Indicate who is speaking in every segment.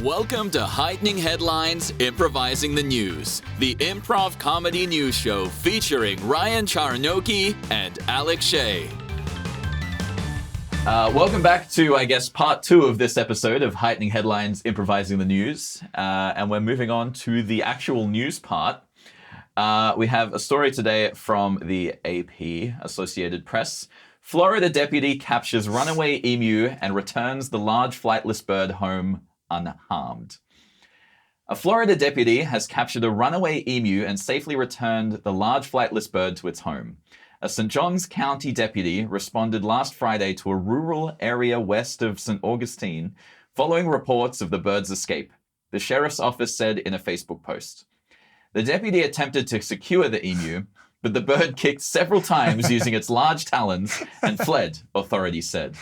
Speaker 1: Welcome to Heightening Headlines, Improvising the News, the improv comedy news show featuring Ryan Charnoki and Alec Shea. Welcome back to, I guess, part 2 of this episode of Heightening Headlines, Improvising the News. And we're moving on to the actual news part. We have a story today from the AP, Associated Press. Florida deputy captures runaway emu and returns the large flightless bird home unharmed. A Florida deputy has captured a runaway emu and safely returned the large flightless bird to its home. A St. Johns County deputy responded last Friday to a rural area west of St. Augustine following reports of the bird's escape, the sheriff's office said in a Facebook post. The deputy attempted to secure the emu, but the bird kicked several times using its large talons and fled, authorities said.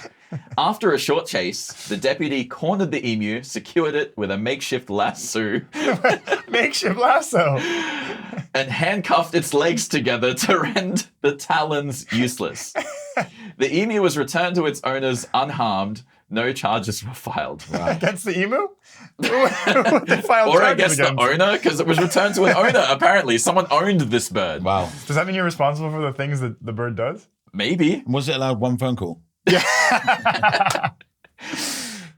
Speaker 1: After a short chase, the deputy cornered the emu, secured it with a makeshift lasso.
Speaker 2: Makeshift lasso.
Speaker 1: And handcuffed its legs together to render the talons useless. The emu was returned to its owners unharmed. No charges were filed.
Speaker 2: Right. Against the emu? The file
Speaker 1: or against the owner, because it was returned to an owner, apparently. Someone owned this bird.
Speaker 3: Wow.
Speaker 2: Does that mean you're responsible for the things that the bird does?
Speaker 1: Maybe.
Speaker 3: Was it allowed one phone call?
Speaker 2: Yeah.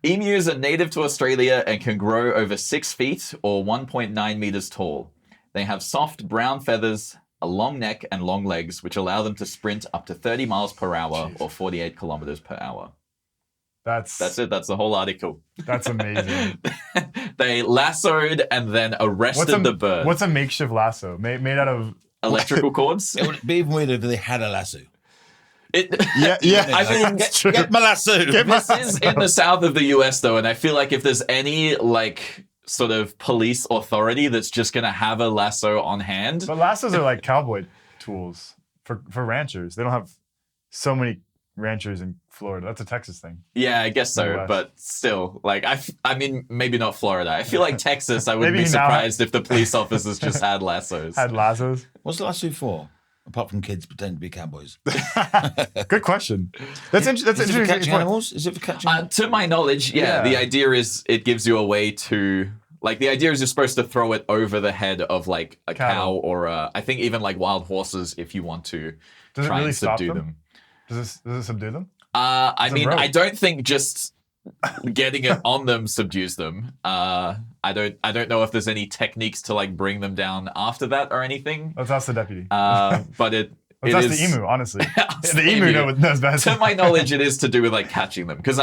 Speaker 1: Emus are native to Australia and can grow over 6 feet or 1.9 meters tall. They have soft brown feathers, a long neck, and long legs, which allow them to sprint up to 30 miles per hour or 48 kilometers per hour. That's it. That's the whole article.
Speaker 2: That's amazing.
Speaker 1: They lassoed and then arrested the bird.
Speaker 2: What's a makeshift lasso? Made out of
Speaker 1: electrical cords?
Speaker 3: It would be even weirder if they had a lasso.
Speaker 2: Yeah.
Speaker 1: I mean,
Speaker 3: get my lasso.
Speaker 1: This is in the south of the US, though, and I feel like if there's any sort of police authority that's just going to have a lasso on hand.
Speaker 2: But lassos are like cowboy tools for ranchers. They don't have so many ranchers in Florida. That's a Texas thing.
Speaker 1: Yeah, I guess so, but still, I mean, maybe not Florida. I feel like Texas, I wouldn't be surprised if the police officers just had lassos.
Speaker 2: Had lassos?
Speaker 3: What's the lasso for? Apart from kids pretending to be cowboys.
Speaker 2: Good question. That's interesting.
Speaker 3: Is it for catching animals? Is it for catching animals?
Speaker 1: To my knowledge, yeah. The idea is it gives you a way to... the idea is you're supposed to throw it over the head of, a cow or I think even, wild horses if you want to try and subdue them.
Speaker 2: Does it subdue them?
Speaker 1: I mean, I don't think just getting it on them subdues them. I don't know if there's any techniques to bring them down after that or anything.
Speaker 2: Let's ask the deputy.
Speaker 1: But
Speaker 2: Let's ask the emu, honestly. The emu knows best.
Speaker 1: To my knowledge, it is to do with catching them. Because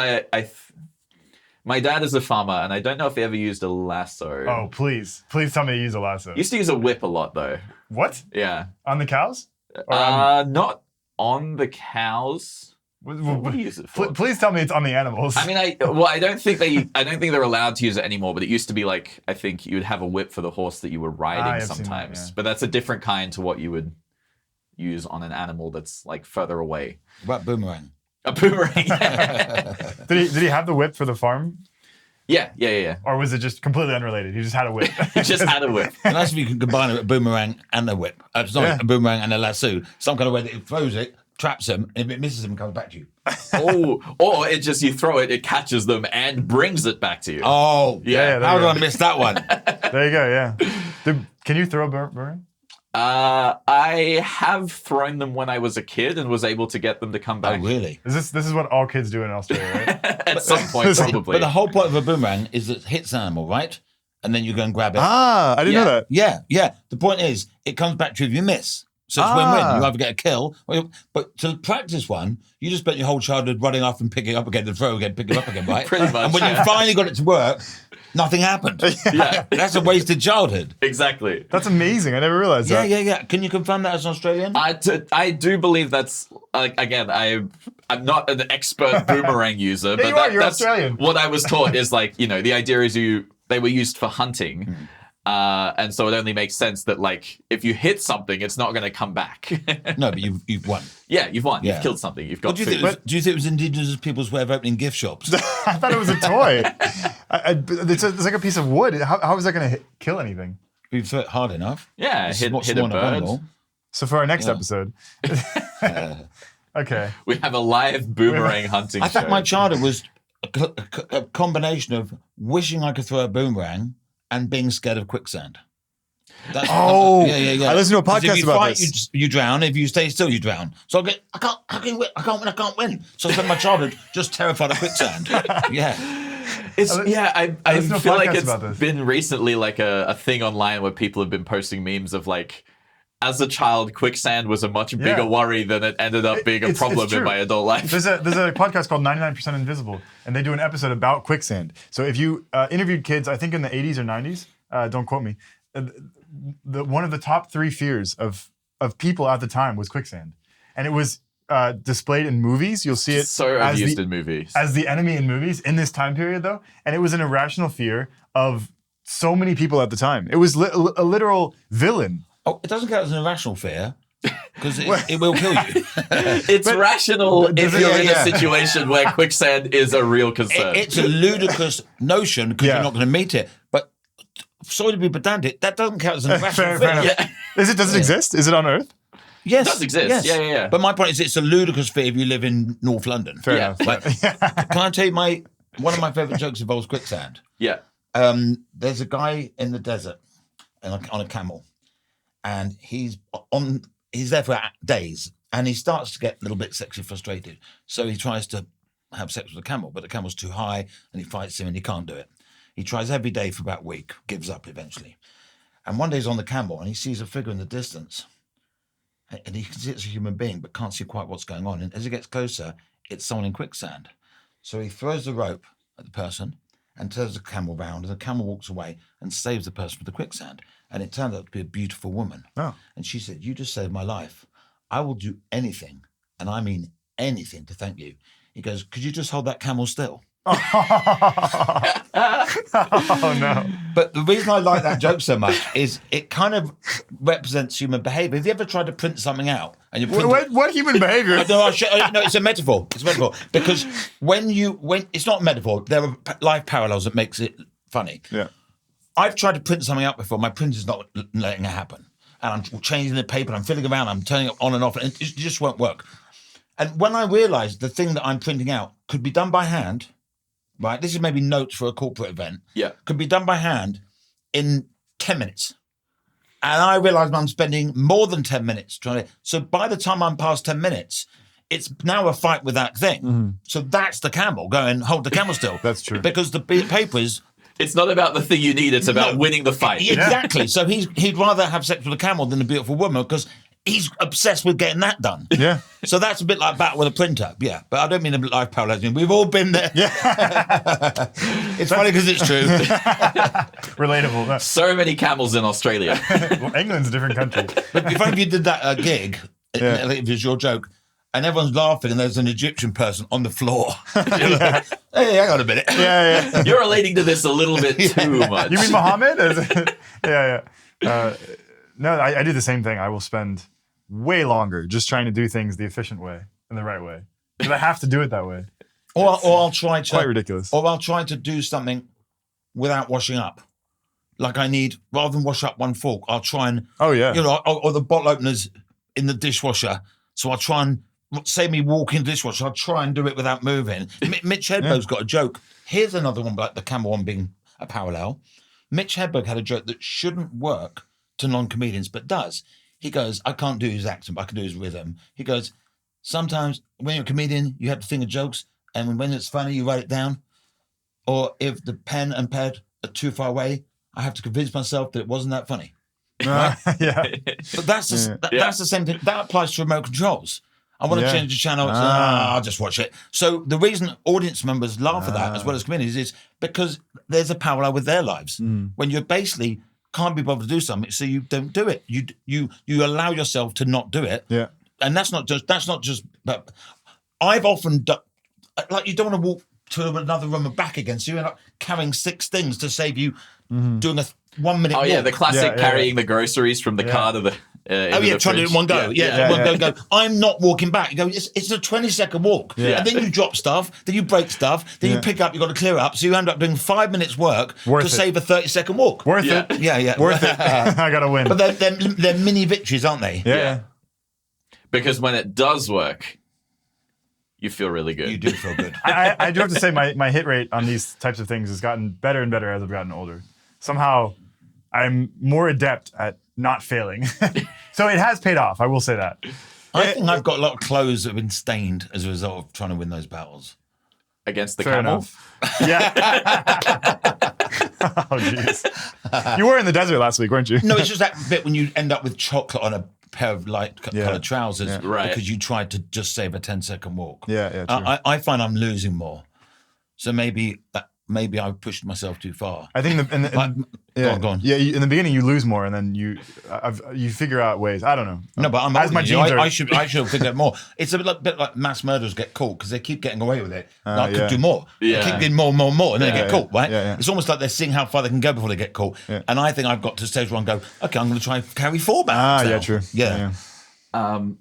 Speaker 1: my dad is a farmer, and I don't know if he ever used a lasso.
Speaker 2: Oh, please tell me you use a lasso.
Speaker 1: Used to use a whip a lot, though.
Speaker 2: What?
Speaker 1: Yeah.
Speaker 2: On the cows?
Speaker 1: Not on the cows. What do you use it for?
Speaker 2: Please tell me it's on the animals.
Speaker 1: I mean, I don't think they're allowed to use it anymore, but it used to be I think you'd have a whip for the horse that you were riding sometimes. That, yeah. But that's a different kind to what you would use on an animal that's further away.
Speaker 3: What about boomerang?
Speaker 1: A boomerang. Yeah.
Speaker 2: Did he have the whip for the farm?
Speaker 1: Yeah.
Speaker 2: Or was it just completely unrelated? He just had a whip.
Speaker 1: He just had a whip.
Speaker 3: And that's if you can combine a boomerang and a whip. A boomerang and a lasso. Some kind of way that it throws it, traps them, and if it misses them, it comes back to you.
Speaker 1: Or it just, you throw it, it catches them and brings it back to you.
Speaker 3: Oh,
Speaker 1: yeah.
Speaker 3: How did I miss that one?
Speaker 2: There you go, yeah. Can you throw a boomerang?
Speaker 1: I have thrown them when I was a kid and was able to get them to come back.
Speaker 3: Oh, really?
Speaker 2: This is what all kids do in Australia, right?
Speaker 1: At some point, probably.
Speaker 3: But the whole point of a boomerang is that it hits an animal, right? And then you go and grab it.
Speaker 2: I didn't know that.
Speaker 3: Yeah. The point is, it comes back to you if you miss. So it's win-win. You either get a kill, but to practice one, you just spent your whole childhood running off and picking it up again, and throw again, pick it up again, right?
Speaker 1: Pretty much.
Speaker 3: And when you finally got it to work, nothing happened.
Speaker 1: Yeah.
Speaker 3: That's a wasted childhood.
Speaker 1: Exactly.
Speaker 2: That's amazing. I never realized that.
Speaker 3: Yeah. Can you confirm that as an Australian?
Speaker 1: I do believe that's, again, I'm not an expert boomerang user, but
Speaker 2: you're
Speaker 1: that's
Speaker 2: Australian.
Speaker 1: What I was taught is the idea is they were used for hunting. And so it only makes sense that if you hit something, it's not going to come back.
Speaker 3: No, but you've won.
Speaker 1: Yeah, you've won. You've killed something. You've got
Speaker 3: do you think it was indigenous people's way of opening gift shops?
Speaker 2: I thought it was a toy. It's like a piece of wood. How is that going to kill anything?
Speaker 3: If you throw it hard enough.
Speaker 1: Yeah, hit a bird.
Speaker 2: So for our next episode, okay,
Speaker 1: we have a live boomerang hunting show.
Speaker 3: I thought my childhood was a combination of wishing I could throw a boomerang and being scared of quicksand. That's,
Speaker 2: I listened to a
Speaker 3: 'Cause if
Speaker 2: podcast
Speaker 3: you
Speaker 2: about
Speaker 3: fight,
Speaker 2: this.
Speaker 3: you drown. If you stay still, you drown. So I can't win. So I spent my childhood just terrified of quicksand. Yeah.
Speaker 1: I
Speaker 2: listened to a
Speaker 1: feel like
Speaker 2: podcast
Speaker 1: it's
Speaker 2: about this.
Speaker 1: been recently like a thing online where people have been posting memes of like, as a child, quicksand was a much bigger
Speaker 2: Yeah.
Speaker 1: worry than it ended up being a
Speaker 2: It's
Speaker 1: problem in
Speaker 2: true.
Speaker 1: my adult life.
Speaker 2: There's a podcast called 99% Invisible, and they do an episode about quicksand. So if you interviewed kids, I think in the 80s or 90s, don't quote me, one of the top 3 fears of people at the time was quicksand. And it was displayed in movies. You'll see it
Speaker 1: So
Speaker 2: as
Speaker 1: abused
Speaker 2: the,
Speaker 1: in movies.
Speaker 2: as the enemy in movies in this time period, though. And it was an irrational fear of so many people at the time. It was a literal villain.
Speaker 3: Oh, it doesn't count as an irrational fear because it will kill you.
Speaker 1: It's rational if
Speaker 2: does it-
Speaker 1: you're in
Speaker 2: yeah.
Speaker 1: a situation where quicksand is a real concern.
Speaker 3: It's a ludicrous notion because
Speaker 2: Yeah.
Speaker 3: you're not going to meet it. But sorry to be pedantic, that doesn't count as an irrational
Speaker 2: Fair
Speaker 3: fear.
Speaker 2: enough.
Speaker 1: Yeah.
Speaker 2: Does it exist? Is it on Earth?
Speaker 3: Yes,
Speaker 1: It does exist.
Speaker 3: Yes.
Speaker 1: Yeah.
Speaker 3: But my point is, it's a ludicrous fear if you live in North London.
Speaker 2: Fair
Speaker 1: Yeah.
Speaker 2: enough.
Speaker 3: Like, can I tell you one of my favourite jokes involves quicksand?
Speaker 1: Yeah.
Speaker 3: There's a guy in the desert on a camel, and he's there for days, and he starts to get a little bit sexually frustrated. So he tries to have sex with the camel, but the camel's too high, and he fights him, and he can't do it. He tries every day for about a week, gives up eventually. And one day he's on the camel, and he sees a figure in the distance, and he can see it's a human being, but can't see quite what's going on. And as he gets closer, it's someone in quicksand. So he throws the rope at the person and turns the camel round, and the camel walks away and saves the person from the quicksand. And it turned out to be a beautiful woman.
Speaker 2: Oh.
Speaker 3: And she said, "You just saved my life. I will do anything, and I mean anything, to thank you." He goes, "Could you just hold that camel still?"
Speaker 2: Oh no.
Speaker 3: But the reason I like that joke so much is it kind of represents human behaviour. Have you ever tried to print something out and you print
Speaker 2: What human behavior?
Speaker 3: No, it's a metaphor. It's a metaphor because when it's not a metaphor, there are life parallels that makes it funny.
Speaker 2: Yeah.
Speaker 3: I've tried to print something out before. My printer's not letting it happen, and I'm changing the paper. I'm fiddling around. I'm turning it on and off, and it just won't work. And when I realised the thing that I'm printing out could be done by hand, right? This is maybe notes for a corporate event.
Speaker 1: Yeah.
Speaker 3: Could be done by hand in 10 minutes. And I realised I'm spending more than 10 minutes trying to. So by the time I'm past 10 minutes, it's now a fight with that thing.
Speaker 2: Mm-hmm.
Speaker 3: So that's the camel. Going, hold the camel still.
Speaker 2: That's true.
Speaker 3: Because the paper is.
Speaker 1: It's not about the thing you need, it's about winning the fight.
Speaker 3: Exactly. So he'd rather have sex with a camel than a beautiful woman because he's obsessed with getting that done.
Speaker 2: Yeah.
Speaker 3: So that's a bit like battle with a printer. Yeah. But I don't mean a bit life parallelism. We've all been there.
Speaker 2: Yeah.
Speaker 3: It's funny because it's true.
Speaker 2: Relatable. No.
Speaker 1: So many camels in Australia.
Speaker 2: Well, England's a different country.
Speaker 3: But if only you did that gig,
Speaker 2: Yeah.
Speaker 3: if it's your joke, and everyone's laughing and there's an Egyptian person on the floor. You're like, hey, hang on a minute.
Speaker 2: Yeah.
Speaker 1: You're relating to this a little bit too much.
Speaker 2: You mean Muhammad? Yeah. No, I do the same thing. I will spend way longer just trying to do things the efficient way and the right way. Because I have to do it that way.
Speaker 3: Or I'll try to.
Speaker 2: Quite ridiculous.
Speaker 3: Or I'll try to do something without washing up. Like I need, rather than wash up one fork, I'll try and,
Speaker 2: Oh, yeah.
Speaker 3: or the bottle opener's in the dishwasher. So I'll try and, say me walk in the dishwasher, I'll try and do it without moving. Mitch Hedberg's got a joke. Here's another one, like the camel one being a parallel. Mitch Hedberg had a joke that shouldn't work to non-comedians, but does. He goes, I can't do his accent, but I can do his rhythm. He goes, sometimes when you're a comedian, you have to think of jokes, and when it's funny, you write it down. Or if the pen and pad are too far away, I have to convince myself that it wasn't that funny.
Speaker 2: Yeah.
Speaker 3: But that's that's the same thing. That applies to remote controls. I want to
Speaker 2: Yeah.
Speaker 3: change the channel. I'll just watch it. So the reason audience members laugh at that as well as comedians is because there's a parallel with their lives. When you basically can't be bothered to do something, so you don't do it. You allow yourself to not do it.
Speaker 2: Yeah.
Speaker 3: And that's not just. But I've often done, like, you don't want to walk to another room and back again, so you end up carrying 6 things to save you doing a 1 minute.
Speaker 1: Oh
Speaker 3: walk.
Speaker 1: yeah, the classic
Speaker 2: Yeah.
Speaker 1: carrying the groceries from the car to the.
Speaker 3: Trying to do it in one go. Go. I'm not walking back. You go, it's a 20-second walk.
Speaker 2: Yeah.
Speaker 3: And then you drop stuff, then you break stuff, then you pick up, you've got to clear up. So you end up doing 5 minutes work
Speaker 2: Worth
Speaker 3: to
Speaker 2: it.
Speaker 3: save a 30-second walk.
Speaker 2: Worth
Speaker 1: Yeah.
Speaker 2: it.
Speaker 3: Yeah.
Speaker 2: Worth it. I got to win.
Speaker 3: But they're mini victories, aren't they?
Speaker 2: yeah.
Speaker 1: Because when it does work, you feel really good.
Speaker 3: You do feel good.
Speaker 2: I do have to say my hit rate on these types of things has gotten better and better as I've gotten older. Somehow, I'm more adept at not failing. So it has paid off. I will say that.
Speaker 3: I think I've got a lot of clothes that have been stained as a result of trying to win those battles.
Speaker 1: Against the
Speaker 2: Fair
Speaker 1: Camel?
Speaker 2: enough. Yeah. Oh, jeez. You were in the desert last week, weren't you?
Speaker 3: No, it's just that bit when you end up with chocolate on a pair of light coloured trousers
Speaker 1: Right.
Speaker 3: because you tried to just save a 10-second walk.
Speaker 2: Yeah, true.
Speaker 3: I find I'm losing more. So maybe I pushed myself too far.
Speaker 2: I think
Speaker 3: Go on.
Speaker 2: Yeah, in the beginning you lose more, and then you figure out ways. I don't know.
Speaker 3: No, but I'm
Speaker 2: As my
Speaker 3: older than you.
Speaker 2: genes are-
Speaker 3: I should figure out more. It's a bit like mass murderers get caught because they keep getting away with it. I
Speaker 2: yeah.
Speaker 3: could do more.
Speaker 1: Yeah.
Speaker 3: They keep getting more, and then they get caught, right?
Speaker 2: Yeah.
Speaker 3: It's almost like they're seeing how far they can go before they get caught.
Speaker 2: Yeah.
Speaker 3: And I think I've got to a stage where I go, okay, I'm going to try and carry 4 battles.
Speaker 2: Yeah,
Speaker 3: now.
Speaker 2: true.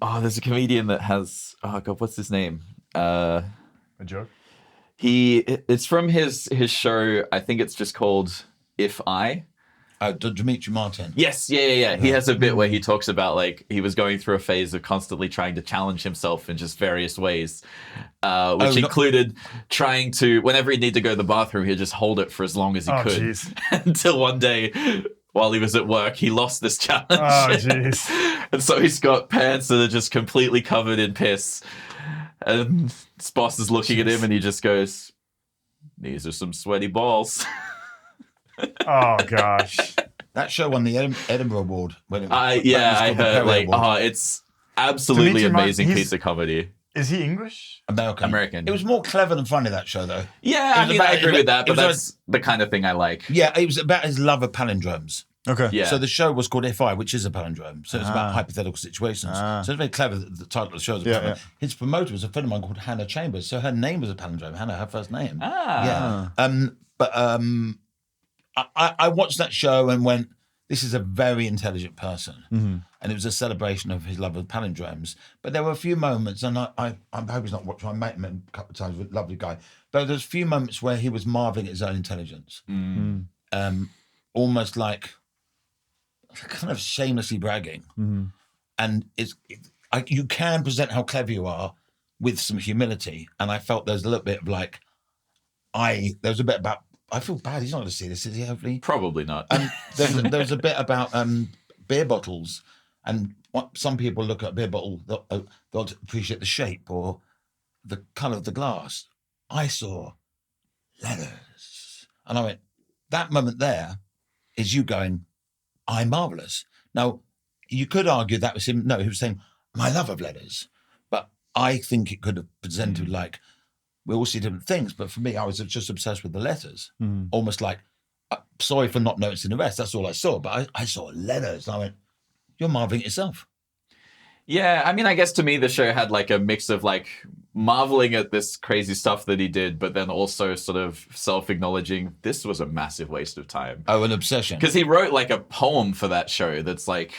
Speaker 3: Yeah.
Speaker 1: There's a comedian that has, oh God, what's his name?
Speaker 2: A joke.
Speaker 1: It's from his show. I think it's just called If I.
Speaker 3: Dimitri Martin.
Speaker 1: Yes, yeah. He has a bit where he talks about like he was going through a phase of constantly trying to challenge himself in just various ways, which included trying to, whenever he needed to go to the bathroom, he'd just hold it for as long as he could
Speaker 2: Geez.
Speaker 1: until one day, while he was at work, he lost this challenge.
Speaker 2: Oh, jeez.
Speaker 1: And so he's got pants that are just completely covered in piss. And his boss is looking at him and he just goes, "These are some sweaty balls."
Speaker 2: Oh, gosh.
Speaker 3: That show won the Edinburgh Award.
Speaker 1: I heard it's absolutely
Speaker 2: Dimitri
Speaker 1: amazing
Speaker 2: Martin,
Speaker 1: piece of comedy.
Speaker 2: Is he English?
Speaker 1: American.
Speaker 3: It was more clever than funny, that show, though.
Speaker 1: Yeah, I mean, I agree with that, but
Speaker 3: it was
Speaker 1: that's the kind of thing I like.
Speaker 3: Yeah, it was about his love of palindromes.
Speaker 2: Okay.
Speaker 1: Yeah.
Speaker 3: So the show was called If I, which is a palindrome. So it's about hypothetical situations. So it's very clever that the title of the show is a palindrome. His promoter was a friend of mine called Hannah Chambers. So her name was a palindrome. Hannah, her first name. Yeah. I watched that show and went, this is a very intelligent person.
Speaker 2: Mm-hmm.
Speaker 3: And it was a celebration of his love of palindromes. But there were a few moments, and I hope he's not watching. I met him a couple of times with a lovely guy. But there's a few moments where he was marveling at his own intelligence. Almost like kind of shamelessly bragging. And you can present how clever you are with some humility. And I felt there's a little bit of like, there was a bit about, I feel bad. He's not going to see this, is he? Hopefully,
Speaker 1: Probably not.
Speaker 3: there's a bit about beer bottles, and what some people look at a beer bottle, they'll appreciate the shape or the colour of the glass. I saw letters, and I went, that moment there is you going, I'm marvellous. Now, you could argue that was him. No, he was saying, my love of letters. But I think it could have presented like, we all see different things. But for me, I was just obsessed with the letters. Almost like, sorry for not noticing the rest. That's all I saw. But I saw letters. And I went, you're marveling at yourself.
Speaker 1: Yeah, I mean, I guess to me, the show had like a mix of like marveling at this crazy stuff that he did, but then also sort of self-acknowledging this was a massive waste of time.
Speaker 3: Oh, an obsession.
Speaker 1: Because he wrote like a poem for that show that's like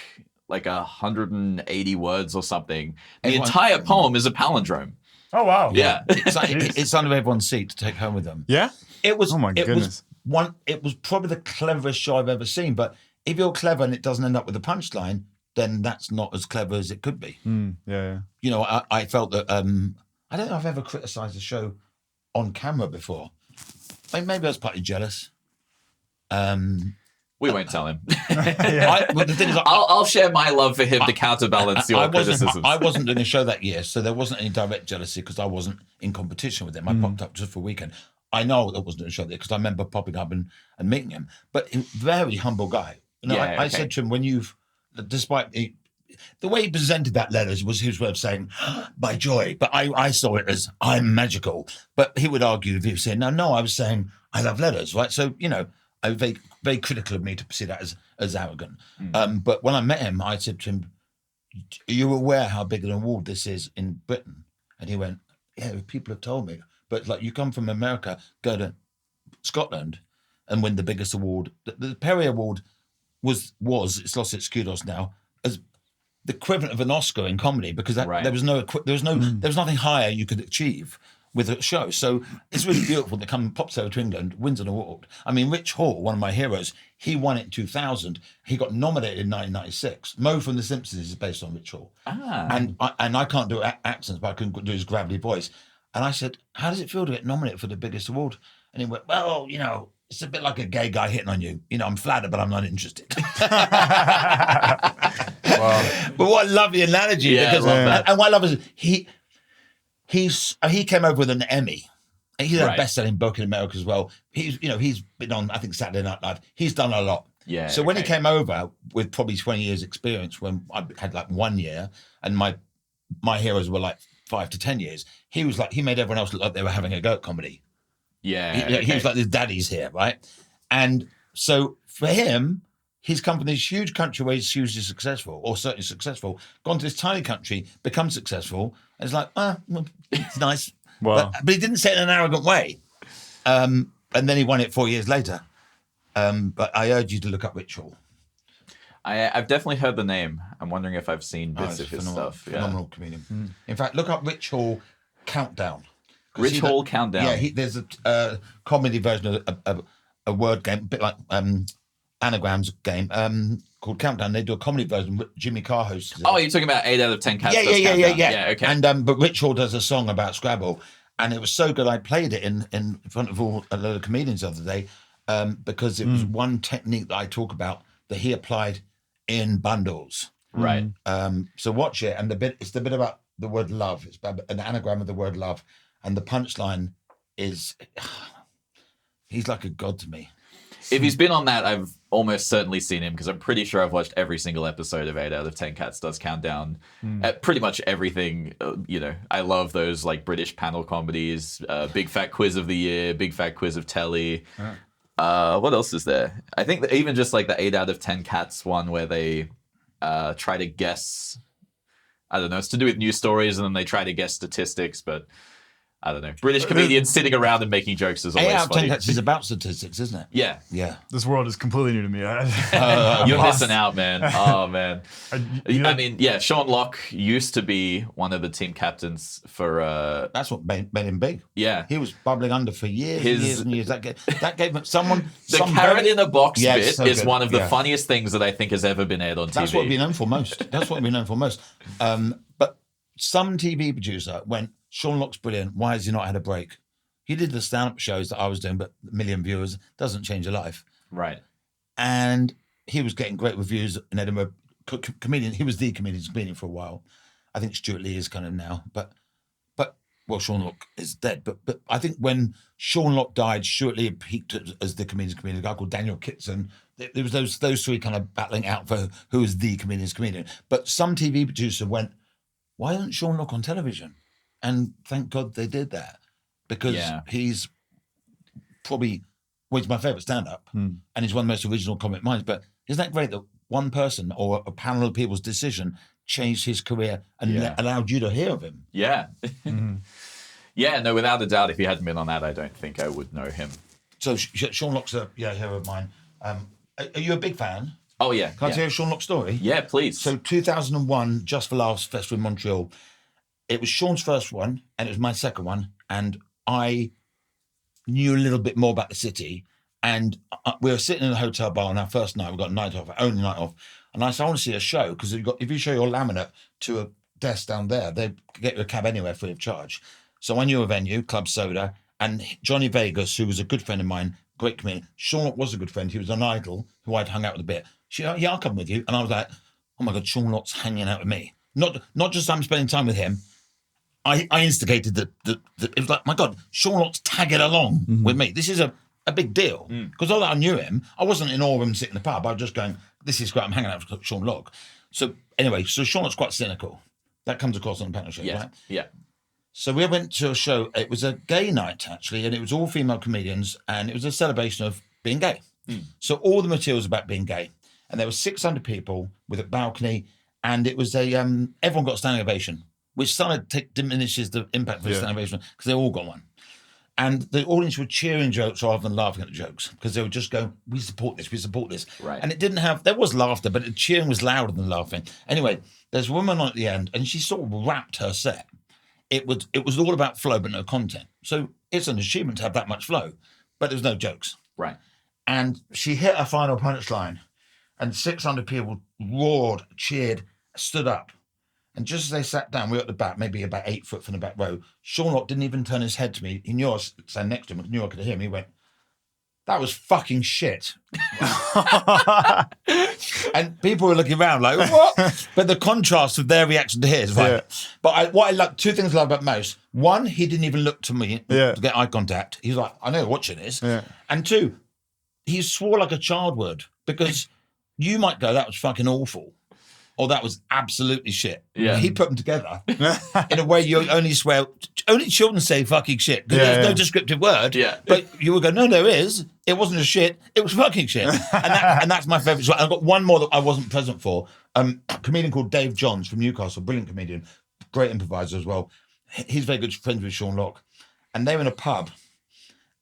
Speaker 1: 180 words or something. The entire poem is a palindrome.
Speaker 2: Oh, wow.
Speaker 1: Yeah.
Speaker 3: It's under everyone's seat to take home with them.
Speaker 2: Yeah?
Speaker 3: It was.
Speaker 2: Oh, my goodness.
Speaker 3: It was probably the cleverest show I've ever seen. But if you're clever and it doesn't end up with a punchline, then that's not as clever as it could be.
Speaker 2: Yeah.
Speaker 3: You know, I felt that. I don't know if I've ever criticised a show on camera before. Maybe I was partly jealous.
Speaker 1: We won't tell him.
Speaker 3: The thing is,
Speaker 1: I'll share my love for him to counterbalance your criticisms.
Speaker 3: I wasn't doing a show that year, so there wasn't any direct jealousy because I wasn't in competition with him. I popped up just for a weekend. I know I wasn't doing a show there because I remember popping up and meeting him. But a very humble guy. You know, I said to him, despite the way he presented that letters was his way of saying, my joy. But I saw it as, I'm magical. But he would argue, if he was saying, no, I was saying, I love letters, right? So, you know, I was very, very critical of me to see that as arrogant. But when I met him, I said to him, are you aware how big an award this is in Britain? And he went, yeah, people have told me. But like, you come from America, go to Scotland and win the biggest award. The Perry Award was it's lost its kudos now, as the equivalent of an Oscar in comedy, because there was nothing higher you could achieve with a show. So it's really beautiful that pops over to England, wins an award. I mean, Rich Hall, one of my heroes, he won it in 2000. He got nominated in 1996. Mo from The Simpsons is based on Rich Hall. And I can't do accents, but I can do his gravelly voice. And I said, how does it feel to get nominated for the biggest award? And he went, well, you know, it's a bit like a gay guy hitting on you. You know, I'm flattered, but I'm not interested.
Speaker 2: Wow.
Speaker 3: But what a lovely analogy.
Speaker 1: Yeah,
Speaker 3: Because,
Speaker 1: I love that.
Speaker 3: And what I love is he came over with an Emmy. He's a
Speaker 1: Right.
Speaker 3: best-selling book in America as well. He's been on, I think, Saturday Night Live. He's done a lot.
Speaker 1: Yeah.
Speaker 3: So when he
Speaker 1: okay.
Speaker 3: came over with probably 20 years experience, when I had like 1 year and my heroes were like 5 to 10 years, he was like, he made everyone else look like they were having a go at comedy.
Speaker 1: Yeah.
Speaker 3: He was like, his daddy's here, right? And so for him, he's come from this huge country where he's hugely successful, or certainly successful, gone to this tiny country, become successful, and it's like, well, it's nice.
Speaker 2: Wow.
Speaker 3: But he didn't say it in an arrogant way. And then he won it 4 years later. But I urge you to look up Ritual.
Speaker 1: I've definitely heard the name. I'm wondering if I've seen bits
Speaker 3: It's
Speaker 1: of his
Speaker 3: phenomenal,
Speaker 1: stuff.
Speaker 3: phenomenal comedian. In fact, look up Ritual Countdown.
Speaker 1: Rich Hall Countdown.
Speaker 3: Yeah, there's a comedy version of a word game, a bit like Anagrams game called Countdown. They do a comedy version. Jimmy Carr hosts it.
Speaker 1: Oh, you're talking about 8 out of 10 cats.
Speaker 3: Yeah.
Speaker 1: Yeah, okay.
Speaker 3: And but Ritual does a song about Scrabble, and it was so good. I played it in front of a load of comedians the other day because it was one technique that I talk about that he applied in bundles.
Speaker 1: Right.
Speaker 3: So watch it, and it's the bit about the word love. It's about an anagram of the word love, and the punchline is, he's like a god to me.
Speaker 1: If he's been on that, I've almost certainly seen him because I'm pretty sure I've watched every single episode of 8 out of 10 Cats Does Countdown. Pretty much everything. I love those like British panel comedies. Big Fat Quiz of the Year, Big Fat Quiz of Telly. What else is there? I think that even just like the 8 out of 10 Cats one where they try to guess. I don't know. It's to do with news stories, and then they try to guess statistics, but. I don't know. British comedians sitting around and making jokes is always
Speaker 3: 8 out of 10
Speaker 1: funny.
Speaker 3: Cats is about statistics, isn't it?
Speaker 1: Yeah.
Speaker 3: Yeah.
Speaker 2: This world is completely new to me.
Speaker 1: You're missing out, man. Oh, man.
Speaker 2: You know-
Speaker 1: I mean, yeah, Sean Locke used to be one of the team captains for...
Speaker 3: That's what made him big.
Speaker 1: Yeah.
Speaker 3: He was bubbling under for years and
Speaker 1: His-
Speaker 3: years and years. That gave him someone...
Speaker 1: The carrot in a box
Speaker 3: Yeah,
Speaker 1: bit
Speaker 3: so
Speaker 1: is
Speaker 3: good.
Speaker 1: one of the
Speaker 3: Yeah.
Speaker 1: funniest things that I think has ever been aired on TV.
Speaker 3: That's what we're known for most. But some TV producer went, Sean Locke's brilliant. Why has he not had a break? He did the stand-up shows that I was doing, but a million viewers doesn't change your life.
Speaker 1: Right.
Speaker 3: And he was getting great reviews in Edinburgh. Comedian, he was the comedian for a while. I think Stuart Lee is kind of now, but Sean Locke is dead. But I think when Sean Locke died, Stuart Lee peaked as the comedian. A guy called Daniel Kitson. There was those three kind of battling out for who was the comedian. But some TV producer went, why isn't Sean Locke on television? And thank God they did that, because he's probably, he's my favourite stand-up, and he's one of the most original comic minds. But isn't that great that one person or a panel of people's decision changed his career and allowed you to hear of him?
Speaker 1: Yeah. Yeah, no, without a doubt, if he hadn't been on that, I don't think I would know him.
Speaker 3: So Sean Locke's a hero of mine. Are you a big fan?
Speaker 1: Oh, yeah.
Speaker 3: Can I tell you a Sean Locke story?
Speaker 1: Yeah, please.
Speaker 3: So 2001, Just for Laughs Festival in Montreal. It was Sean's first one, and it was my second one. And I knew a little bit more about the city. And we were sitting in a hotel bar on our first night. We got a night off, our only night off. And I said, I want to see a show, because if you show your laminate to a desk down there, they get you a cab anywhere free of charge. So I knew a venue, Club Soda, and Johnny Vegas, who was a good friend of mine, great comedian. Sean Locke was a good friend. He was an idol who I'd hung out with a bit. Yeah, I'll come with you. And I was like, oh my God, Sean Locke's hanging out with me. Not just I'm spending time with him. I instigated the it was like, my God, Sean Locke's tagging along with me. This is a big deal. Because although I knew him, I wasn't in awe of him sitting in the pub. I was just going, this is great, I'm hanging out with Sean Locke. So anyway, Sean Locke's quite cynical. That comes across on the panel show, right?
Speaker 1: Yeah.
Speaker 3: So we went to a show. It was a gay night, actually, and it was all female comedians, and it was a celebration of being gay. So all the material was about being gay. And there were 600 people with a balcony, and it was everyone got a standing ovation, which diminishes the impact of the standing ovation, because they all got one. And the audience were cheering jokes rather than laughing at the jokes, because they would just go, we support this.
Speaker 1: Right.
Speaker 3: And it didn't have, there was laughter, but the cheering was louder than laughing. Anyway, there's a woman on at the end, and she sort of wrapped her set. It was all about flow, but no content. So it's an achievement to have that much flow, but there's no jokes.
Speaker 1: Right.
Speaker 3: And she hit her final punchline, and 600 people roared, cheered, stood up. And just as they sat down, we were at the back, maybe about 8 foot from the back row. Sean Locke didn't even turn his head to me. He knew I was standing next to him. He knew I could hear him. He went, "That was fucking shit." And people were looking around like, what? But the contrast of their reaction to his, right?
Speaker 2: Yeah.
Speaker 3: But what I love, two things I love about most. One, he didn't even look to me to get eye contact. He was like, "I know you're watching this."
Speaker 2: Yeah.
Speaker 3: And two, he swore like a child would, because you might go, "That was fucking awful," or "That was absolutely shit."
Speaker 1: Yeah.
Speaker 3: He put them together in a way you only swear. Only children say fucking shit, because there's no descriptive word.
Speaker 1: Yeah.
Speaker 3: But you will go, "No, there is. It wasn't a shit. It was fucking shit." And that's my favourite. I've got one more that I wasn't present for. A comedian called Dave Johns from Newcastle, brilliant comedian, great improviser as well. He's very good friends with Sean Locke. And they were in a pub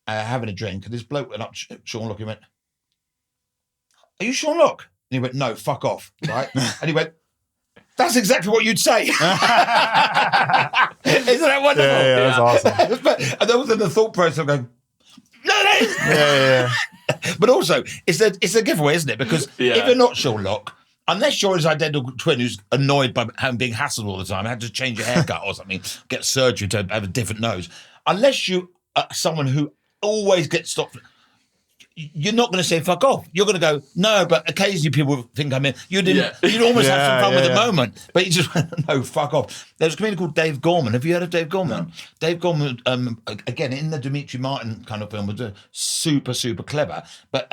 Speaker 3: having a drink, and this bloke went up to Sean Locke and went, "Are you Sean Locke?" And he went, "No, fuck off." Right? And he went, "That's exactly what you'd say." Isn't that wonderful?
Speaker 2: Yeah, that's awesome.
Speaker 3: And that was in the thought process of going, "No, that is."
Speaker 2: Yeah.
Speaker 3: But also, it's a giveaway, isn't it? Because
Speaker 1: Yeah.
Speaker 3: if you're not Sean Locke, unless you're his identical twin who's annoyed by being hassled all the time, had to change your haircut or something, get surgery to have a different nose, unless you are someone who always gets stopped, you're not going to say fuck off. You're going to go, "No, but occasionally people think I'm in." You didn't. You'd almost have some fun with the moment, but you just went, "No, fuck off." There's a comedian called Dave Gorman. Have you heard of Dave Gorman? No. Dave Gorman, again in the Dimitri Martin kind of film, was super clever, but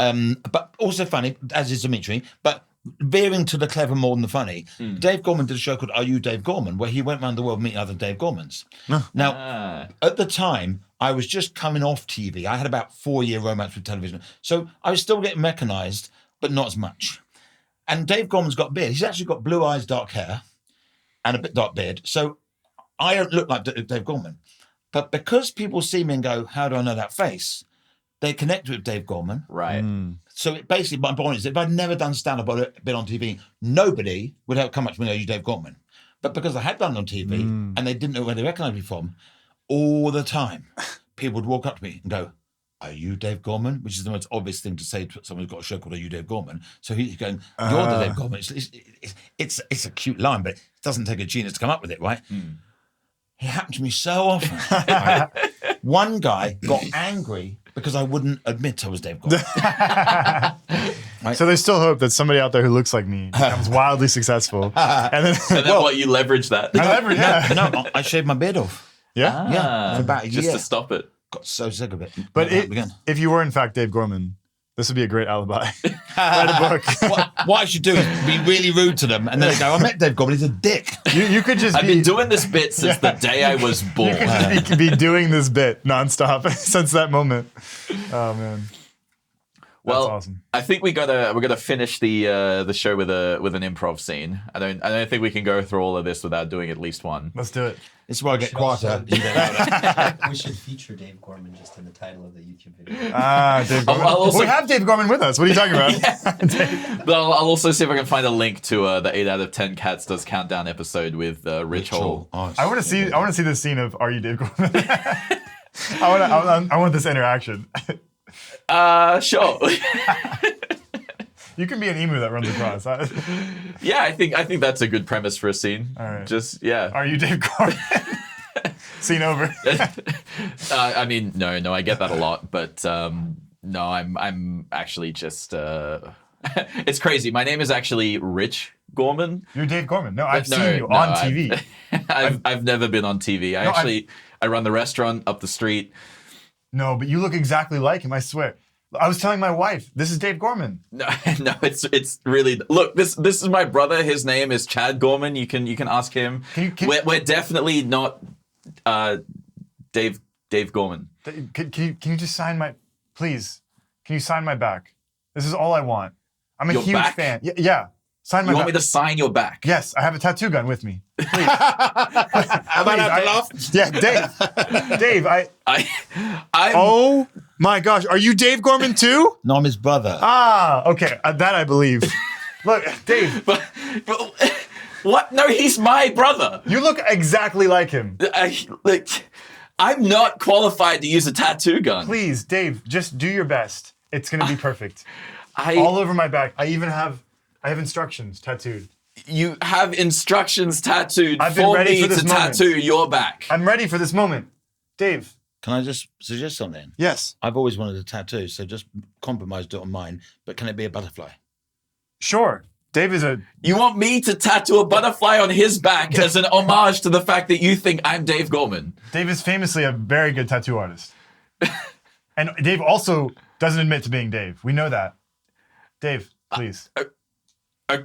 Speaker 3: also funny, as is Dimitri, but veering to the clever more than the funny. Dave Gorman did a show called "Are You Dave Gorman?" where he went around the world meeting other Dave Gormans. Now, at the time, I was just coming off TV. I had about 4-year romance with television. So I was still getting mechanized, but not as much. And Dave Gorman's got a beard. He's actually got blue eyes, dark hair, and a bit dark beard. So I don't look like Dave Gorman. But because people see me and go, "How do I know that face?" They connect with Dave Gorman.
Speaker 1: Right.
Speaker 3: So basically, my point is, if I'd never done stand-up or been on TV, nobody would have come up to me and go, "You Dave Gorman." But because I had done it on TV and they didn't know where they recognised me from, all the time, people would walk up to me and go, "Are you Dave Gorman?" Which is the most obvious thing to say to someone who's got a show called "Are You Dave Gorman?" So he's going, "You're the Dave Gorman." It's a cute line, but it doesn't take a genius to come up with it, right? It happened to me so often. Right? One guy got angry because I wouldn't admit I was Dave Gorman. Right?
Speaker 2: So there's still hope that somebody out there who looks like me becomes wildly successful. And then
Speaker 1: What, you leverage that?
Speaker 3: No, I shaved my beard off.
Speaker 2: Yeah.
Speaker 3: For about a
Speaker 1: just
Speaker 3: year.
Speaker 1: to stop it.
Speaker 3: Got so sick of it.
Speaker 2: But
Speaker 3: Never again.
Speaker 2: if you were in fact Dave Gorman, this would be a great alibi. Write a book.
Speaker 3: What I should do is be really rude to them, and then they go, "I met Dave Gorman. He's a dick."
Speaker 2: You could just
Speaker 1: I've been doing this bit since the day I was born.
Speaker 2: you could be doing this bit nonstop since that moment. Oh man.
Speaker 1: Well,
Speaker 2: That's awesome.
Speaker 1: I think we're gonna finish the show with an improv scene. I don't think we can go through all of this without doing at least one.
Speaker 2: Let's do it.
Speaker 3: This is where I get
Speaker 4: Should
Speaker 3: quieter.
Speaker 4: also-
Speaker 3: You get louder.
Speaker 4: We should feature Dave Gorman just in the title of the YouTube video.
Speaker 2: Dave Gorman.
Speaker 1: I'll also-
Speaker 2: we have Dave Gorman with us. What are you talking about?
Speaker 1: But I'll also see if I can find a link to the 8 out of 10 Cats Does Countdown episode with Rich Hall.
Speaker 3: Oh,
Speaker 2: I want to see this scene of "Are You Dave Gorman?" I want this interaction.
Speaker 1: Sure.
Speaker 2: You can be an emu that runs across.
Speaker 1: Yeah, I think that's a good premise for a scene.
Speaker 2: All right.
Speaker 1: Just yeah.
Speaker 2: Are you Dave Gorman? Scene over.
Speaker 1: I mean, no, I get that a lot, but no, I'm actually just. It's crazy. My name is actually Rich Gorman.
Speaker 2: You're Dave Gorman. No, I've
Speaker 1: No,
Speaker 2: seen you
Speaker 1: no,
Speaker 2: on TV.
Speaker 1: I've never been on TV. I run the restaurant up the street.
Speaker 2: No, but you look exactly like him. I swear. I was telling my wife, this is Dave Gorman.
Speaker 1: No, it's really. Look, this is my brother. His name is Chad Gorman. You can ask him. We're definitely not Dave Gorman.
Speaker 2: Can you just sign my, please? Can you sign my back? This is all I want. I'm a
Speaker 1: Your
Speaker 2: huge
Speaker 1: back?
Speaker 2: fan. Yeah. Sign my
Speaker 1: You
Speaker 2: back.
Speaker 1: want me to sign your back?
Speaker 2: Yes, I have a tattoo gun with me. Please.
Speaker 3: Am I allowed to laugh?
Speaker 2: Yeah, Dave,
Speaker 1: I'm
Speaker 2: oh my gosh, are you Dave Gorman too?
Speaker 3: No, I'm his brother.
Speaker 2: Okay, that I believe. Look, Dave,
Speaker 1: but what? No, he's my brother.
Speaker 2: you look exactly like him.
Speaker 1: I'm not qualified to use a tattoo gun.
Speaker 2: Please, Dave, just do your best. It's gonna be perfect. All over my back. I have instructions tattooed.
Speaker 1: You have instructions tattooed
Speaker 2: I've been
Speaker 1: for
Speaker 2: ready
Speaker 1: me
Speaker 2: for this
Speaker 1: to
Speaker 2: moment.
Speaker 1: tattoo your back.
Speaker 2: I'm ready for this moment. Dave.
Speaker 3: Can I just suggest something?
Speaker 2: Yes.
Speaker 3: I've always wanted a tattoo, so just compromise, do it on mine. But can it be a butterfly?
Speaker 2: Sure. Dave is a...
Speaker 1: You want me to tattoo a butterfly on his back as an homage to the fact that you think I'm Dave Gorman?
Speaker 2: Dave is famously a very good tattoo artist. And Dave also doesn't admit to being Dave. We know that. Dave, please.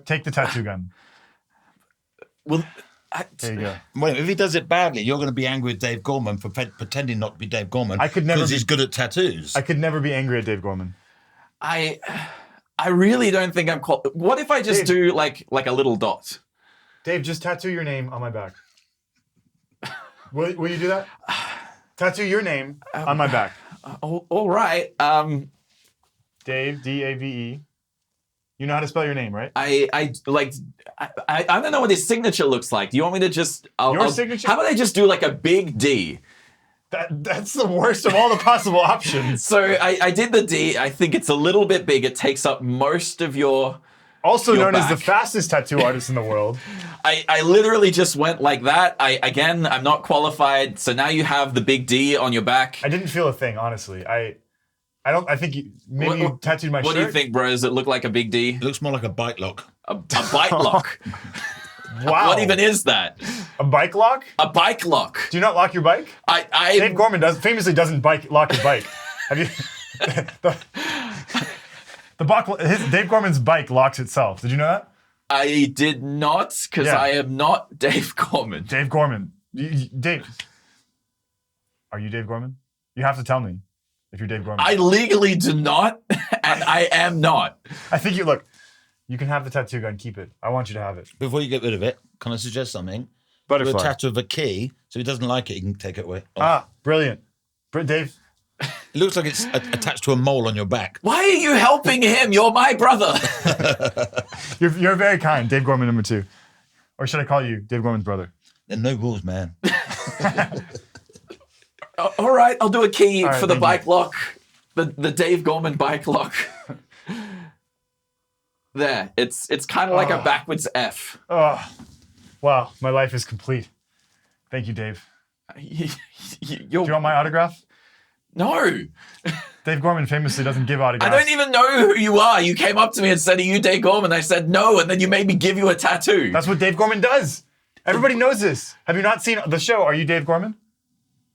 Speaker 2: Take the tattoo gun.
Speaker 1: Well,
Speaker 2: There you go.
Speaker 3: Wait, if he does it badly, you're going to be angry with Dave Gorman for pretending not to be Dave Gorman.
Speaker 2: I could never
Speaker 3: because
Speaker 2: be-
Speaker 3: he's good at tattoos.
Speaker 2: I could never be angry at Dave Gorman.
Speaker 1: I really don't think I'm called. What if I just
Speaker 2: Dave.
Speaker 1: do like a little dot?
Speaker 2: Dave, just tattoo your name on my back. Will you do that? Tattoo your name on my back.
Speaker 1: All right.
Speaker 2: Dave, D-A-V-E. You know how to spell your name, right?
Speaker 1: I don't know what his signature looks like. Do you want me to just
Speaker 2: Your signature?
Speaker 1: How about I just do like a big D?
Speaker 2: That's the worst of all the possible options.
Speaker 1: So I did the D. I think it's a little bit big. It takes up most of your.
Speaker 2: Also
Speaker 1: Your
Speaker 2: known as the
Speaker 1: back.
Speaker 2: fastest tattoo artist in the world.
Speaker 1: I literally just went like that. I'm not qualified. So now you have the big D on your back.
Speaker 2: I didn't feel a thing, honestly. I think maybe you tattooed my
Speaker 1: What
Speaker 2: shirt.
Speaker 1: do you think, bro? Does it look like a big D?
Speaker 3: It looks more like a bike lock.
Speaker 1: A bike lock?
Speaker 2: Wow.
Speaker 1: What even is that?
Speaker 2: A bike lock?
Speaker 1: A bike lock.
Speaker 2: Do you not lock your bike?
Speaker 1: I
Speaker 2: Dave Gorman famously doesn't lock his bike. Have you? Dave Gorman's bike locks itself. Did you know that?
Speaker 1: I did not, because
Speaker 2: Yeah.
Speaker 1: I am not Dave Gorman.
Speaker 2: Dave Gorman. Dave. Are you Dave Gorman? You have to tell me if you're Dave Gorman.
Speaker 1: I legally do not, and I am not.
Speaker 2: I think you can have the tattoo gun. Keep it. I want you to have it.
Speaker 3: Before you get rid of it, can I suggest something? Do a
Speaker 2: Butterfly.
Speaker 3: tattoo of a key, so if he doesn't like it, he can take it away.
Speaker 2: Ah, brilliant. Dave.
Speaker 3: It looks like it's attached to a mole on your back.
Speaker 1: Why are you helping him? You're my brother.
Speaker 2: You're very kind, Dave Gorman number 2. Or should I call you Dave Gorman's brother?
Speaker 3: There are no rules, man.
Speaker 1: All right, I'll do a key
Speaker 2: All right,
Speaker 1: for the
Speaker 2: thank
Speaker 1: bike lock. The Dave Gorman bike lock. There, it's kind of like a backwards F.
Speaker 2: Oh, wow. My life is complete. Thank you, Dave.
Speaker 1: You're,
Speaker 2: Do you want my autograph?
Speaker 1: no,
Speaker 2: Dave Gorman famously doesn't give
Speaker 1: I
Speaker 2: autographs.
Speaker 1: don't even know who you are. You came up to me and said, "Are you Dave Gorman?" I said no, and then you made me give you a tattoo.
Speaker 2: That's what Dave Gorman does. Everybody knows this. Have you not seen the show, Are You Dave Gorman?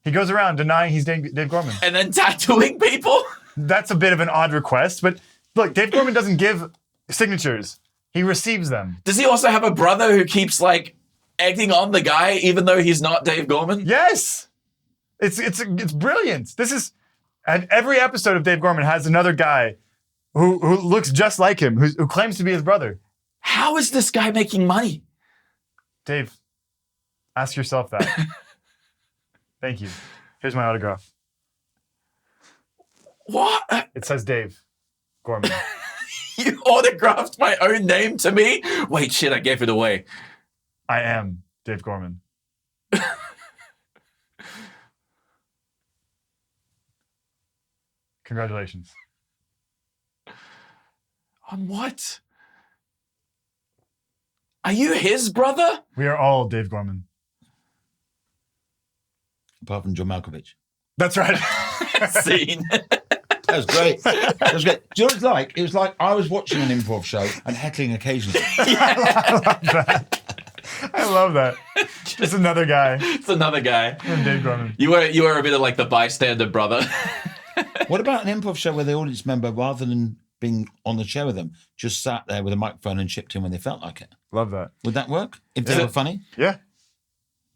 Speaker 2: He goes around denying he's Dave Gorman.
Speaker 1: And then tattooing people.
Speaker 2: That's a bit of an odd request, but look, Dave Gorman doesn't give signatures. He receives them.
Speaker 1: Does he also have a brother who keeps like egging on the guy, even though he's not Dave Gorman?
Speaker 2: Yes. It's brilliant. And every episode of Dave Gorman has another guy who looks just like him, who claims to be his brother.
Speaker 1: How is this guy making money?
Speaker 2: Dave, ask yourself that. Thank you. Here's my autograph.
Speaker 1: What?
Speaker 2: It says Dave Gorman.
Speaker 1: You autographed my own name to me? Wait, shit, I gave it away.
Speaker 2: I am Dave Gorman. Congratulations.
Speaker 1: On what? Are you his brother?
Speaker 2: We are all Dave Gorman.
Speaker 3: Apart from John Malkovich.
Speaker 2: That's right.
Speaker 1: Scene.
Speaker 3: That was great. That was great. Do you know what it's like? It was like I was watching an improv show and heckling occasionally.
Speaker 2: I love that. Just another guy.
Speaker 1: It's another guy.
Speaker 2: I'm Dave Gorman.
Speaker 1: You were a bit of like the bystander brother.
Speaker 3: What about an improv show where the audience member, rather than being on the chair with them, just sat there with a microphone and chipped in when they felt like it?
Speaker 2: Love that.
Speaker 3: Would that work? If they were funny?
Speaker 2: Yeah.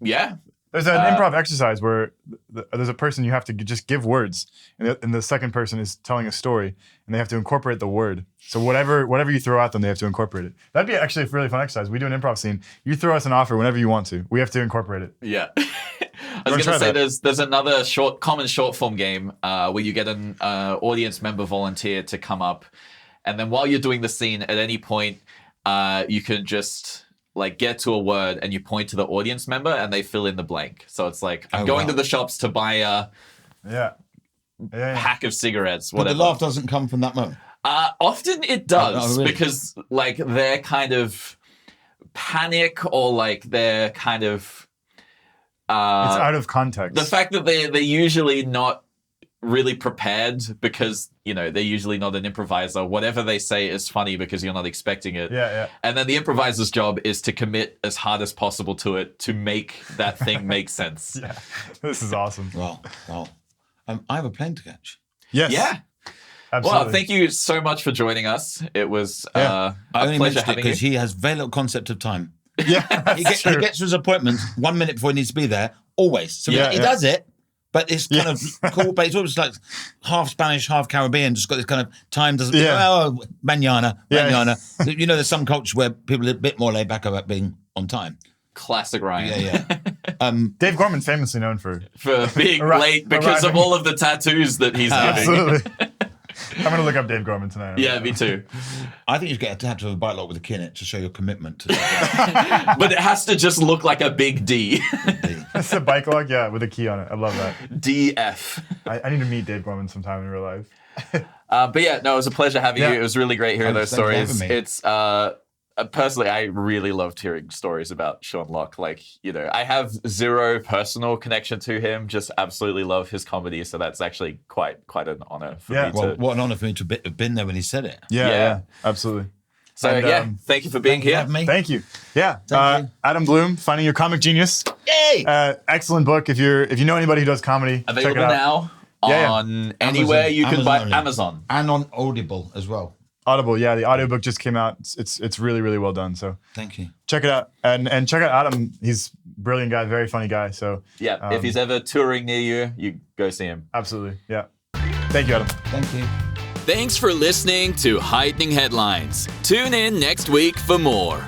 Speaker 1: Yeah.
Speaker 2: There's an improv exercise where there's a person you have to just give words, and the second person is telling a story, and they have to incorporate the word. So whatever you throw at them, they have to incorporate it. That'd be actually a really fun exercise. We do an improv scene. You throw us an offer whenever you want to. We have to incorporate it.
Speaker 1: Yeah. I
Speaker 2: Wanna
Speaker 1: was
Speaker 2: try
Speaker 1: going to say
Speaker 2: that?
Speaker 1: there's another common short form game where you get an audience member volunteer to come up, and then while you're doing the scene, at any point you can just like get to a word and you point to the audience member and they fill in the blank. So it's like I'm going to the shops to buy a
Speaker 2: Yeah.
Speaker 1: pack of cigarettes,
Speaker 3: But
Speaker 1: whatever.
Speaker 3: the laugh doesn't come from that moment.
Speaker 1: Often it does
Speaker 3: Oh, really?
Speaker 1: because like they're kind of panic or like they're kind of
Speaker 2: It's out of context.
Speaker 1: the fact that they're usually not really prepared because, they're usually not an improviser. Whatever they say is funny because you're not expecting it.
Speaker 2: Yeah.
Speaker 1: And then the improviser's job is to commit as hard as possible to it to make that thing make sense.
Speaker 2: Yeah. This is awesome.
Speaker 3: Well, I have a plane to catch.
Speaker 2: Yes.
Speaker 1: Yeah.
Speaker 2: Absolutely.
Speaker 1: Well, thank you so much for joining us. It was
Speaker 3: I
Speaker 1: a
Speaker 3: only
Speaker 1: pleasure
Speaker 3: mentioned it
Speaker 1: having you.
Speaker 3: because he has very little concept of time.
Speaker 2: Yeah.
Speaker 3: He
Speaker 2: That's
Speaker 3: gets
Speaker 2: true.
Speaker 3: to his appointments 1 minute before he needs to be there, always. So
Speaker 2: Yeah,
Speaker 3: he
Speaker 2: yeah.
Speaker 3: does it, but it's kind
Speaker 2: Yes.
Speaker 3: of cool. But it's almost like half Spanish, half Caribbean. Just got this kind of time. Doesn't
Speaker 2: Yeah.
Speaker 3: manana.
Speaker 2: Yeah.
Speaker 3: There's some culture where people are a bit more laid back about being on time.
Speaker 1: Classic Ryan.
Speaker 3: Yeah.
Speaker 2: Dave Gorman's famously known for.
Speaker 1: For being late because of
Speaker 2: arriving.
Speaker 1: all of the tattoos that he's giving.
Speaker 2: Absolutely. I'm going to look up Dave Gorman tonight.
Speaker 1: Yeah, me too.
Speaker 3: I think you get a tattoo of a bike lock with a key in it to show your commitment to something.
Speaker 1: But it has to just look like a big D.
Speaker 2: It's a bike log, yeah, with a key on it. I love that.
Speaker 1: DF.
Speaker 2: I need to meet Dave Gorman sometime in real life.
Speaker 1: But yeah, no, it was a pleasure having
Speaker 2: Yeah.
Speaker 1: you. It was really great hearing those
Speaker 3: Thanks for
Speaker 1: stories.
Speaker 3: having me.
Speaker 1: It's personally, I really loved hearing stories about Sean Locke. Like, I have zero personal connection to him. Just absolutely love his comedy. So that's actually quite an honor for
Speaker 2: Yeah.
Speaker 1: me
Speaker 3: Well,
Speaker 1: to.
Speaker 3: what an honour for me to have been there when he said it.
Speaker 2: Yeah, absolutely.
Speaker 1: So
Speaker 2: and,
Speaker 1: thank you for being
Speaker 3: Thank you for
Speaker 1: here.
Speaker 3: having me.
Speaker 2: Thank you. Yeah.
Speaker 3: Thank you.
Speaker 2: Adam Bloom, Finding Your Comic Genius.
Speaker 3: Yay!
Speaker 2: Excellent book. If you know anybody who does comedy, check it
Speaker 1: Available
Speaker 2: out.
Speaker 1: now
Speaker 2: Yeah.
Speaker 1: on anywhere you can
Speaker 3: Amazon
Speaker 1: buy
Speaker 3: only.
Speaker 1: Amazon.
Speaker 3: And on Audible as well.
Speaker 2: Audible, yeah, the audiobook just came out. It's really, really well done. So
Speaker 3: Thank you.
Speaker 2: check it out. And check out Adam. He's a brilliant guy, very funny guy. So
Speaker 1: Yeah, if he's ever touring near you, you go see him.
Speaker 2: absolutely. Yeah. Thank you, Adam.
Speaker 3: Thank you.
Speaker 5: Thanks for listening to Heightening Headlines. Tune in next week for more.